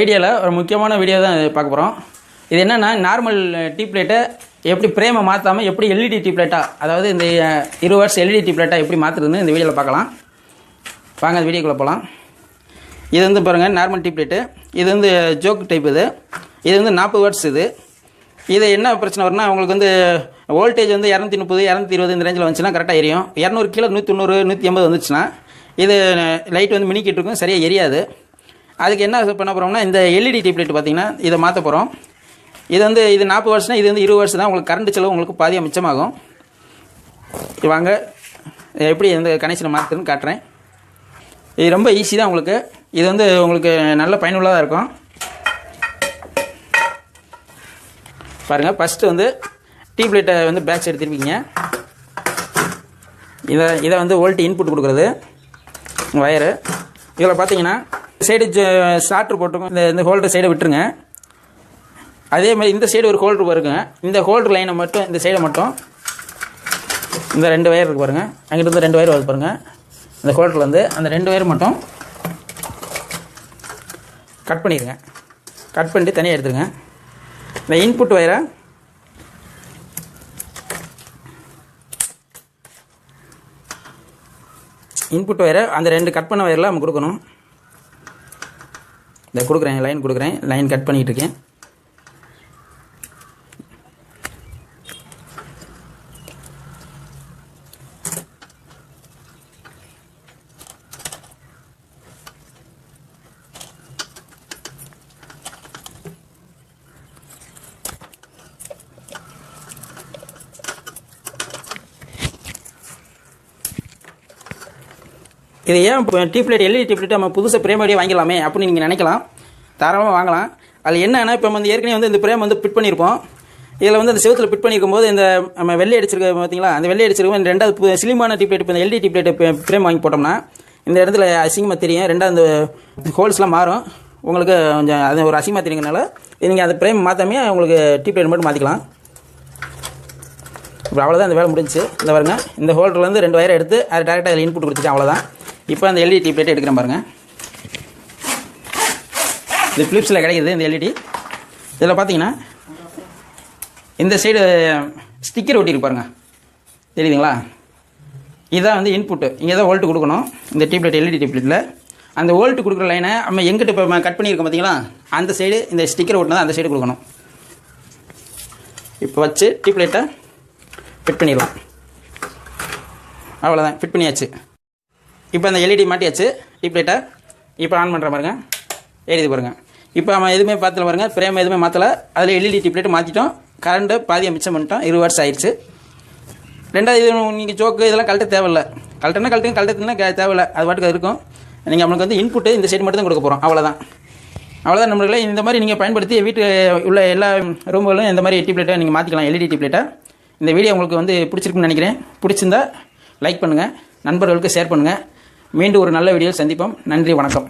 வீடியோவில் ஒரு முக்கியமான வீடியோ தான் பார்க்க போகிறோம். இது என்னென்னா நார்மல் டியூப்லைட்டை எப்படி பிரேமை மாற்றாமல் எப்படி எல்இடி டியூப்லைட்டாக, அதாவது இந்த 20 வாட்ஸ் எல்இடி டியூப்லைட்டாக எப்படி மாற்றுறதுன்னு இந்த வீடியோவில் பார்க்கலாம். வாங்க அந்த வீடியோக்குள்ளே போகலாம். இது வந்து பாருங்கள் நார்மல் டியூப்லைட்டு. இது வந்து ஜோக் டைப். இது வந்து 40 வாட்ஸ். இது என்ன பிரச்சனை வரும்னா, உங்களுக்கு வந்து வோல்டேஜ் வந்து 230 220 இந்த ரேஞ்சில் வந்துச்சுன்னா கரெக்டாக எரியும். 200 கீழே 190 180 வந்துச்சுன்னா இது லைட் வந்து மினிக்கிட்டு இருக்கும், சரியாக எரியாது. அதுக்கு என்ன பண்ண போகிறோம்னா, இந்த எல்இடி டியூப்லைட் பார்த்தீங்கன்னா இதை மாற்ற போகிறோம். இது வந்து 40 வாட்ஸ்னால் இது வந்து 20 வாட்ஸ் தான். உங்களுக்கு கரண்ட் செலவு உங்களுக்கு பாதியாக மிச்சமாகும். வாங்க எப்படி இந்த கனெக்ஷனை மாற்றுறதுன்னு காட்டுறேன். இது ரொம்ப ஈஸி தான் உங்களுக்கு. இது வந்து உங்களுக்கு நல்ல பயனுள்ளதாக இருக்கும். பாருங்கள், ஃபஸ்ட்டு வந்து டியூப்லைட்டை வந்து பேக் சைடு திருப்பிங்க. இதை வந்து வோல்ட் இன்புட் கொடுக்குறது வயரு. இதில் பார்த்தீங்கன்னா சைடு ஷார்ட்ரு போட்டுருக்கோம். இந்த ஹோல்டர் சைடை விட்டுருங்க. அதே மாதிரி இந்த சைடு ஒரு ஹோல்டர் பாருங்க. இந்த ஹோல்டர் லைனை மட்டும், இந்த சைடை மட்டும், இந்த 2 வயர் இருக்குது பாருங்கள். அங்கிட்டு 2 வயர் வருது பாருங்கள். இந்த ஹோல்டரில் வந்து அந்த 2 வயர் மட்டும் கட் பண்ணிடுங்க. கட் பண்ணிட்டு தனியாக எடுத்துருங்க. இந்த இன்புட் வயரை அந்த 2 கட் பண்ண வயரில் நம்ம கொடுக்கணும். இதை கொடுக்குறேன், லைன் கொடுக்குறேன். லைன் கட் பண்ணிகிட்டு இருக்கேன். இது ஏன் டியூப்லைட் எல்இடி டியூப்லைட் நம்ம புதுசாக பிரேமடியாக வாங்கிக்கலாமே அப்படின்னு நீங்கள் நினைக்கலாம். தாராளமாக வாங்கலாம். அதில் என்னன்னா, இப்போ வந்து ஏற்கனவே வந்து இந்த பிரேம் வந்து ஃபிட் பண்ணியிருப்போம். இதில் வந்து அந்த செவத்தில் ஃபிட் பண்ணியிருக்கும் போது இந்த நம்ம வெள்ளை அடிச்சிருக்க பார்த்தீங்களா, அந்த வெள்ளை அடிச்சிருக்கோம். இந்த 2வது ஸ்லிமான டியூப்லைட், இப்போ இந்த எல்இடி டியூப்லைட் பிரேம் வாங்கி போட்டோம்னா இந்த இடத்துல அசிங்கமாக தெரியும். 2வது அந்த ஹோல்ஸ்லாம் மாறும். உங்களுக்கு கொஞ்சம் அது ஒரு அசிங்கமாக தெரியுங்கனால நீங்கள் அந்த பிரேம் மாற்றாமே உங்களுக்கு டியூப்லைட் மட்டும் மாற்றிக்கலாம். இப்போ அவ்வளோதான், இந்த வேலை முடிஞ்சிச்சு. இந்த பாருங்க, இந்த ஹோல்டர்லேருந்து 2 வயரை எடுத்து அது டேரெக்டாக அதில் இன்புட் கொடுத்துச்சு. அவ்வளோதான். இப்போ அந்த எல்இடி டியூப்லைட் எடுக்கிறேன் பாருங்கள். இது ஃபிலிப்ஸில் கிடைக்கிது இந்த எல்இடி. இதில் பார்த்தீங்கன்னா இந்த சைடு ஸ்டிக்கர் ஒட்டியிருக்கு பாருங்கள், தெரியுதுங்களா? இதுதான் வந்து இன்புட்டு. இங்கே தான் வோல்ட்டு கொடுக்கணும். இந்த டியூப்லைட் எல்இடி டியூப்லைட்டில் அந்த வோல்ட்டு கொடுக்குற லைனை நம்ம எங்கிட்ட இப்போ கட் பண்ணியிருக்கோம் பார்த்தீங்களா, அந்த சைடு இந்த ஸ்டிக்கர் ஒட்டினதான் அந்த சைடு கொடுக்கணும். இப்போ வச்சு டியூப்லைட்டை ஃபிட் பண்ணிடலாம். அவ்வளோதான், ஃபிட் பண்ணியாச்சு. இப்போ அந்த எல்இடி மாட்டியாச்சு டியூப்லைட்டை. இப்போ ஆன் பண்ணுற பாருங்க, எரியுது பாருங்கள். இப்போ நம்ம எதுவுமே பார்த்துல பாருங்கள், பிரேம் எதுவுமே மாற்றலை. அதில் எல்இடி டியூப்லைட்டு மாற்றிட்டோம். கரண்ட்டு பாதியாக மிச்சம் பண்ணிட்டோம். 20 வாட்ஸ் ஆயிடுச்சு. 2வது இது நீங்கள் ஜோக்கு இதெல்லாம் கழட்ட தேவையில்லை. கழட்டத்துனா தேவையில்லை, அது பாட்டுக்கு இருக்கும். நீங்கள் நம்மளுக்கு வந்து இன்புட்டு இந்த சைடு மட்டும் தான் கொடுக்க போகிறோம். அவ்வளோதான் நம்மளுக்கு. இந்த மாதிரி நீங்கள் பயன்படுத்தி வீட்டு உள்ள எல்லா ரூம்களும் இந்த மாதிரி டியூப்லைட்டை நீங்கள் மாற்றிக்கலாம், எல்இடி டியூப்லைட்டை. இந்த வீடியோ உங்களுக்கு வந்து பிடிச்சிருக்குன்னு நினைக்கிறேன். பிடிச்சிருந்தா லைக் பண்ணுங்கள், நண்பர்களுக்கு ஷேர் பண்ணுங்கள். மீண்டும் ஒரு நல்ல வீடியோ சந்திப்போம். நன்றி, வணக்கம்.